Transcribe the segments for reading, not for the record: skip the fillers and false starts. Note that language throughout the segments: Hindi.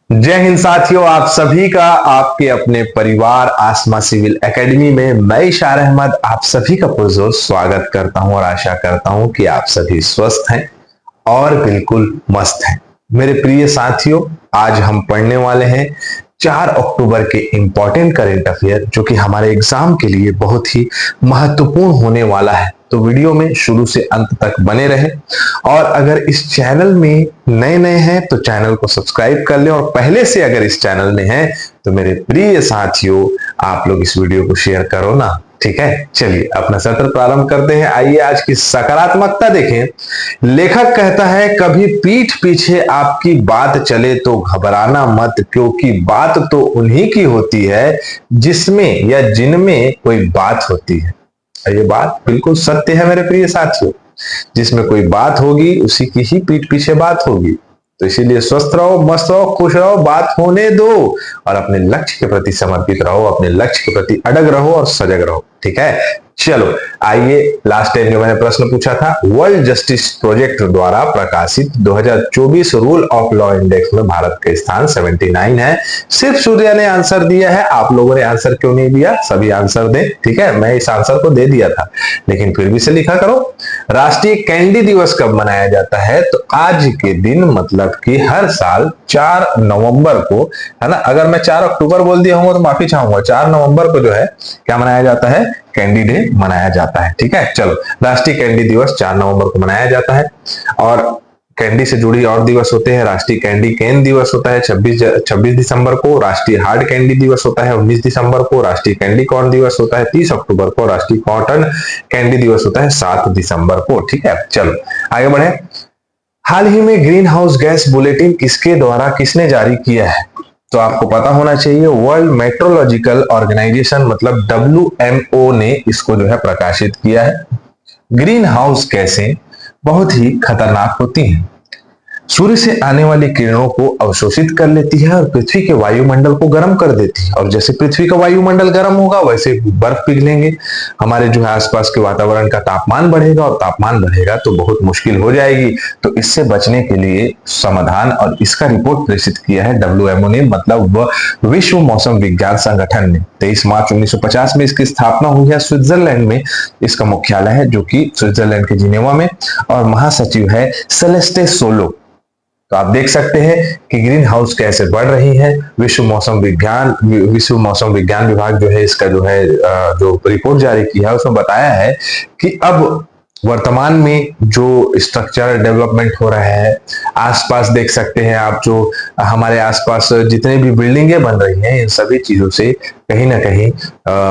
जय हिंद साथियों, आप सभी का आपके अपने परिवार आसमा सिविल एकेडमी में मैं इशार अहमद आप सभी का पुरजोर स्वागत करता हूं और आशा करता हूं कि आप सभी स्वस्थ हैं और बिल्कुल मस्त हैं। मेरे प्रिय साथियों, आज हम पढ़ने वाले हैं 4 अक्टूबर के इंपॉर्टेंट करंट अफेयर जो कि हमारे एग्जाम के लिए बहुत ही महत्वपूर्ण होने वाला है। तो वीडियो में शुरू से अंत तक बने रहे और अगर इस चैनल में नए नए हैं तो चैनल को सब्सक्राइब कर लें और पहले से अगर इस चैनल में हैं तो मेरे प्रिय साथियों आप लोग इस वीडियो को शेयर करो ना। ठीक है, चलिए अपना सत्र प्रारंभ करते हैं। आइए आज की सकारात्मकता देखें। लेखक कहता है, कभी पीठ पीछे आपकी बात चले तो घबराना मत, क्योंकि बात तो उन्हीं की होती है जिसमें या जिनमें कोई बात होती है। ये बात बिल्कुल सत्य है मेरे प्रिय साथियों। जिसमें कोई बात होगी उसी की ही पीठ पीछे बात होगी। तो इसीलिए स्वस्थ रहो, मस्त रहो, खुश रहो, बात होने दो और अपने लक्ष्य के प्रति समर्पित रहो, अपने लक्ष्य के प्रति अडग रहो और सजग रहो। ठीक है, चलो आइए। लास्ट टाइम जो मैंने प्रश्न पूछा था, वर्ल्ड जस्टिस प्रोजेक्ट द्वारा प्रकाशित 2024 रूल ऑफ लॉ इंडेक्स में भारत का स्थान 79 है। सिर्फ सूर्या ने आंसर दिया है, आप लोगों ने आंसर क्यों नहीं दिया? सभी आंसर दें। ठीक है, मैं इस आंसर को दे दिया था लेकिन फिर भी से लिखा करो। राष्ट्रीय कैंडी दिवस कब मनाया जाता है? तो आज के दिन, मतलब कि हर साल 4 नवंबर को, है ना। अगर मैं 4 अक्टूबर बोल दिया हूँ तो माफी चाहूंगा। 4 नवंबर को जो है क्या मनाया जाता है? कैंडी डे मनाया जाता है। ठीक है, चलो राष्ट्रीय कैंडी दिवस 4 नवंबर को मनाया जाता है। और कैंडी से जुड़ी और दिवस होते हैं। राष्ट्रीय कैंडी केन दिवस होता है 26 दिसंबर को। राष्ट्रीय हार्ड कैंडी दिवस होता है 19 दिसंबर को। राष्ट्रीय कैंडी कॉर्न दिवस होता है 30 अक्टूबर को। राष्ट्रीय कॉटन कैंडी दिवस होता है 7 दिसंबर को। ठीक है, चलो आगे बढ़े। हाल ही में ग्रीन हाउस गैस बुलेटिन किसने जारी किया है? तो आपको पता होना चाहिए, वर्ल्ड मेट्रोलॉजिकल ऑर्गेनाइजेशन मतलब WMO ने इसको जो है प्रकाशित किया है। ग्रीन हाउस गैसें बहुत ही खतरनाक होती हैं। सूर्य से आने वाली किरणों को अवशोषित कर लेती है और पृथ्वी के वायुमंडल को गर्म कर देती है। और जैसे पृथ्वी का वायुमंडल गर्म होगा वैसे बर्फ पिघलेंगे, हमारे जो है आसपास के वातावरण का तापमान बढ़ेगा और तापमान बढ़ेगा तो बहुत मुश्किल हो जाएगी। तो इससे बचने के लिए समाधान और इसका रिपोर्ट प्रेषित किया है WMO ने, मतलब विश्व मौसम विज्ञान संगठन ने। 23 मार्च 1950 में इसकी स्थापना हुई है। स्विट्जरलैंड में इसका मुख्यालय है, जो कि स्विट्जरलैंड के जिनेवा में, और महासचिव है सेलेस्टे सोलो। तो आप देख सकते हैं कि ग्रीन हाउस कैसे बढ़ रही है। विश्व मौसम विज्ञान विभाग जो है इसका जो है जो रिपोर्ट जारी किया है उसमें बताया है कि अब वर्तमान में जो स्ट्रक्चर डेवलपमेंट हो रहा है, आसपास देख सकते हैं आप, जो हमारे आसपास जितने भी बिल्डिंगें बन रही हैं, इन सभी चीजों से कहीं ना कहीं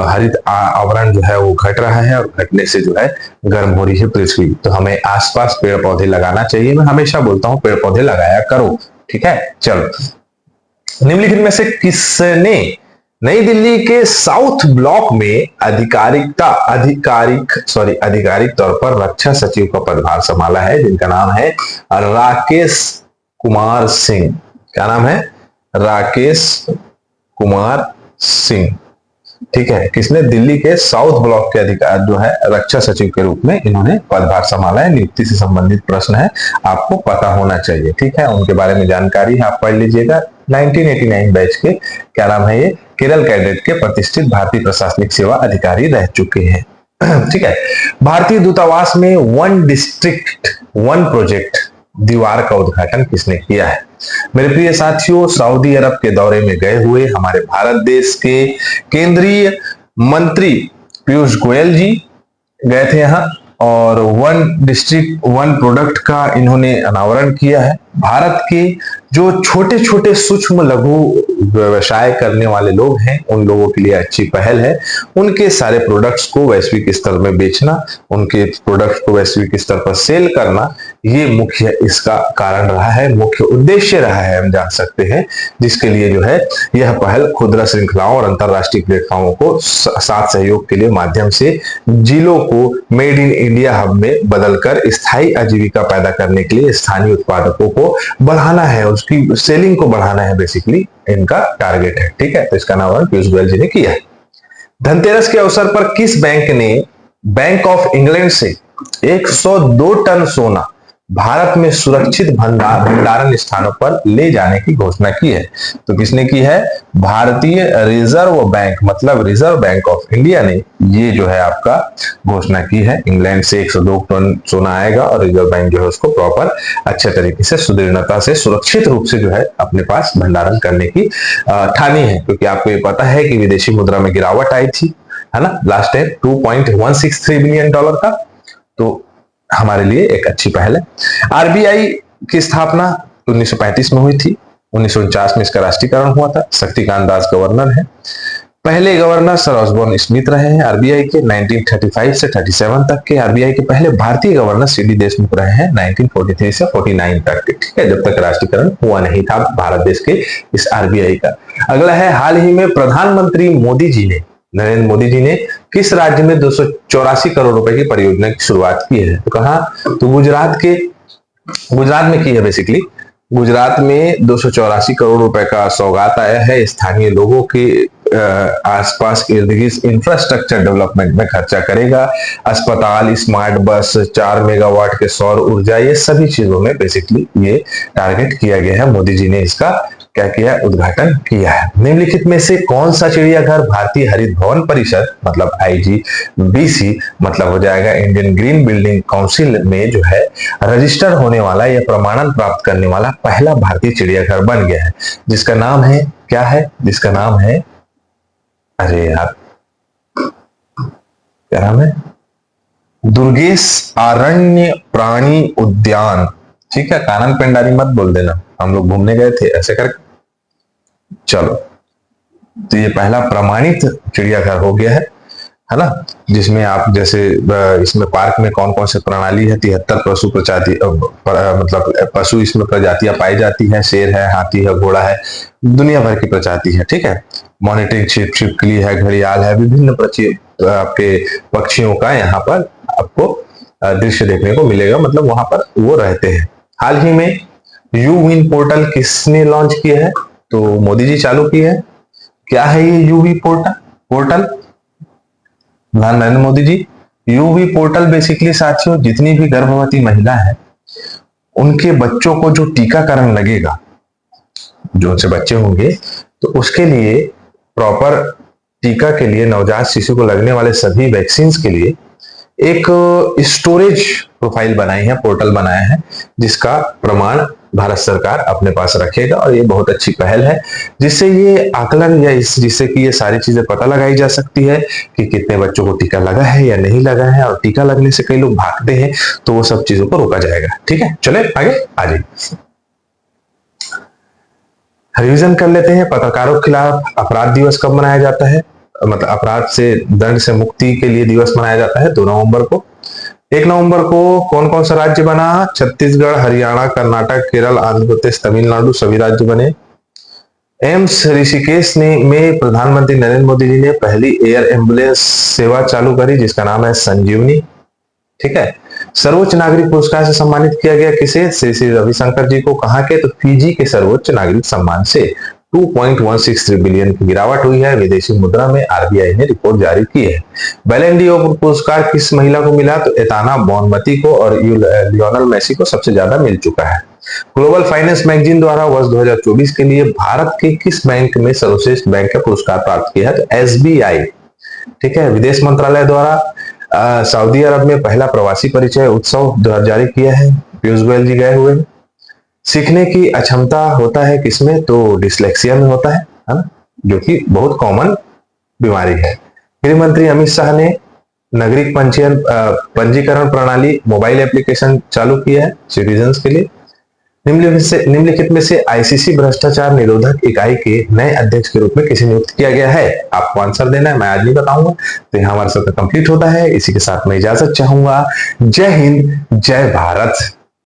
हरित आवरण जो है वो घट रहा है और घटने से जो है गर्म हो रही है पृथ्वी। तो हमें आसपास पेड़ पौधे लगाना चाहिए। मैं हमेशा बोलता हूँ पेड़ पौधे लगाया करो। ठीक है, चलो। निम्नलिखित में से किसने नई दिल्ली के साउथ ब्लॉक में आधिकारिक तौर पर रक्षा सचिव का पदभार संभाला है? जिनका नाम है राकेश कुमार सिंह। क्या नाम है? राकेश कुमार सिंह। ठीक है, किसने दिल्ली के साउथ ब्लॉक के अधिकार जो है रक्षा सचिव के रूप में इन्होंने पदभार संभाला है? नियुक्ति से संबंधित प्रश्न है, आपको पता होना चाहिए। ठीक है, उनके बारे में जानकारी आप पढ़ लीजिएगा। 1989 बैच के, क्या नाम है ये, केरल कैडेट के प्रतिष्ठित भारतीय प्रशासनिक सेवा अधिकारी रह चुके हैं। ठीक है, भारतीय दूतावास में वन डिस्ट्रिक्ट वन प्रोजेक्ट दीवार का उद्घाटन किसने किया है? मेरे प्रिय साथियों, सऊदी अरब के दौरे में गए हुए हमारे भारत देश के केंद्रीय मंत्री पीयूष गोयल जी गए थे यहाँ और वन डिस्ट्रिक्ट वन प्रोडक्ट का इन्होंने अनावरण किया है। भारत के जो छोटे छोटे सूक्ष्म लघु व्यवसाय करने वाले लोग हैं उन लोगों के लिए अच्छी पहल है। उनके सारे प्रोडक्ट्स को वैश्विक स्तर में बेचना, उनके प्रोडक्ट्स को वैश्विक स्तर पर सेल करना, ये मुख्य इसका कारण रहा है, मुख्य उद्देश्य रहा है, हम जान सकते हैं। जिसके लिए जो है यह पहल खुदरा श्रृंखलाओं और अंतरराष्ट्रीय प्लेटफॉर्मों को साथ सहयोग के लिए माध्यम से जिलों को मेड इन इंडिया हब में बदलकर स्थायी आजीविका पैदा करने के लिए स्थानीय उत्पादकों को बढ़ाना है, उसकी सेलिंग को बढ़ाना है, बेसिकली इनका टारगेट है। ठीक है, तो इसका नाम पीयूष गोयल जी ने किया है। धनतेरस के अवसर पर किस बैंक ने बैंक ऑफ इंग्लैंड से 102 टन सोना भारत में सुरक्षित भंडारण स्थानों पर ले जाने की घोषणा की है। तो किसने की है? भारतीय रिजर्व बैंक, मतलब रिजर्व बैंक ऑफ इंडिया ने ये जो है आपका घोषणा की है। इंग्लैंड से 102 टन सोना आएगा और रिजर्व बैंक जो है उसको प्रॉपर अच्छे तरीके से सुदृढ़ता से सुरक्षित रूप से जो है अपने पास भंडारण करने की ठानी है। क्योंकि आपको ये पता है कि विदेशी मुद्रा में गिरावट आई थी, है ना, लास्ट टाइम $2.163 बिलियन का। तो हमारे लिए एक अच्छी पहल है। आरबीआई की स्थापना 1935 में हुई थी। 1949 में इसका राष्ट्रीयकरण हुआ था। शक्तिकांत दास गवर्नर है। पहले गवर्नर सर ऑसबोर्न स्मिथ रहे हैं आरबीआई के। 1935 से 37 तक के आरबीआई के पहले भारतीय गवर्नर सीडी देशमुख रहे हैं 1943 से 49 तक के, ठीक है, जब तक राष्ट्रीयकरण हुआ नहीं था भारत देश के इस आरबीआई का। अगला है, हाल ही में प्रधानमंत्री मोदी जी ने, नरेंद्र मोदी जी ने किस राज्य में 284 करोड़ रुपए की परियोजना की शुरुआत की है? तो कहा? तो गुजरात में की है। बेसिकली गुजरात में 284 करोड़ रुपए का सौगात आया है। स्थानीय लोगों के आसपास इर्द गिर्द इंफ्रास्ट्रक्चर डेवलपमेंट में खर्चा करेगा। अस्पताल, स्मार्ट बस, 4 मेगावाट के सौर ऊर्जा, ये सभी चीजों में बेसिकली ये टारगेट किया गया है। मोदी जी ने इसका क्या किया? उद्घाटन किया है। निम्नलिखित में से कौन सा चिड़ियाघर भारतीय हरित भवन परिषद, मतलब आईजीबीसी, मतलब हो जाएगा इंडियन ग्रीन बिल्डिंग काउंसिल में जो है रजिस्टर होने वाला या प्रमाणन प्राप्त करने वाला पहला भारतीय चिड़ियाघर बन गया है, जिसका नाम है, क्या है? जिसका नाम है, अरे यार क्या नाम है? दुर्गेश अरण्य प्राणी उद्यान, ठीक है। कानन पेंडारी मत बोल देना, हम लोग घूमने गए थे ऐसे करके। चलो, तो ये पहला प्रमाणित चिड़ियाघर हो गया है ना, जिसमें आप जैसे इसमें पार्क में कौन कौन से प्रणाली है, 73 पशु प्रजाति मतलब पशु इसमें प्रजातियां पाई जाती है। शेर है, हाथी है, घोड़ा है, दुनिया भर की प्रजाति है, ठीक है। मॉनिटरिंग छिपकली है, घड़ियाल है, विभिन्न आपके पक्षियों का यहाँ पर आपको दृश्य देखने को मिलेगा, मतलब वहां पर वो रहते हैं। हाल ही में यूविन पोर्टल किसने लॉन्च किया है? तो मोदी जी चालू की है। क्या है ये UV portal? Narendra Modi ji. UV portal basically साथियों, जितनी भी गर्भवती महिला है उनके बच्चों को जो टीकाकरण लगेगा, जो उनसे बच्चे होंगे, तो उसके लिए प्रॉपर टीका के लिए नवजात शिशु को लगने वाले सभी वैक्सीन के लिए एक स्टोरेज प्रोफाइल बनाई है, पोर्टल बनाया है, जिसका प्रमाण भारत सरकार अपने पास रखेगा। और ये बहुत अच्छी पहल है, जिससे ये आकलन या जिससे कि ये सारी चीजें पता लगाई जा सकती है कि कितने बच्चों को टीका लगा है या नहीं लगा है। और टीका लगने से कई लोग भागते हैं, तो वो सब चीजों को रोका जाएगा, ठीक है। चले आगे आ जाइए, रिवीजन कर लेते हैं। पत्रकारों के खिलाफ अपराध दिवस कब मनाया जाता है? मतलब अपराध से दंड से मुक्ति के लिए दिवस मनाया जाता है 2 नवंबर को। 1 नवंबर को कौन कौन सा राज्य बना? छत्तीसगढ़, हरियाणा, कर्नाटक, केरल, आंध्र प्रदेश, तमिलनाडु, सभी राज्य बने। एम्स ऋषिकेश में प्रधानमंत्री नरेंद्र मोदी जी ने पहली एयर एम्बुलेंस सेवा चालू करी, जिसका नाम है संजीवनी, ठीक है। सर्वोच्च नागरिक पुरस्कार से सम्मानित किया गया किसे? श्री रविशंकर जी को। कहां के? तो फिजी के सर्वोच्च नागरिक सम्मान से 2.163 बिलियन की गिरावट हुई है विदेशी मुद्रा में, आरबीआई ने रिपोर्ट जारी की है। बैलन डी ओर पुरस्कार किस महिला को मिला? तो एताना बोनमती को, और लियोनल मेसी को सबसे ज्यादा मिल चुका है। ग्लोबल फाइनेंस मैगजीन द्वारा वर्ष 2024 के लिए भारत के किस बैंक में सर्वश्रेष्ठ बैंक का पुरस्कार प्राप्त किया है? तो एसबीआई, ठीक है। विदेश मंत्रालय द्वारा सऊदी अरब में पहला प्रवासी परिचय उत्सव जारी किया है, पीयूष गोयल जी गए हुए। सीखने की अक्षमता होता है किसमें? तो डिसलेक्सिया में होता है ना, जो कि बहुत कॉमन बीमारी है। गृह मंत्री अमित शाह ने नागरिक पंजीकरण प्रणाली मोबाइल एप्लीकेशन चालू किया है सिटीजन्स के लिए। निम्नलिखित में से आईसीसी भ्रष्टाचार निरोधक इकाई के नए अध्यक्ष के रूप में किसे नियुक्त किया गया है? आपको आंसर देना है, मैं आज नहीं बताऊंगा। तो यहाँ हमारा सत्र कंप्लीट होता है। इसी के साथ मैं इजाजत चाहूंगा। जय हिंद, जय भारत।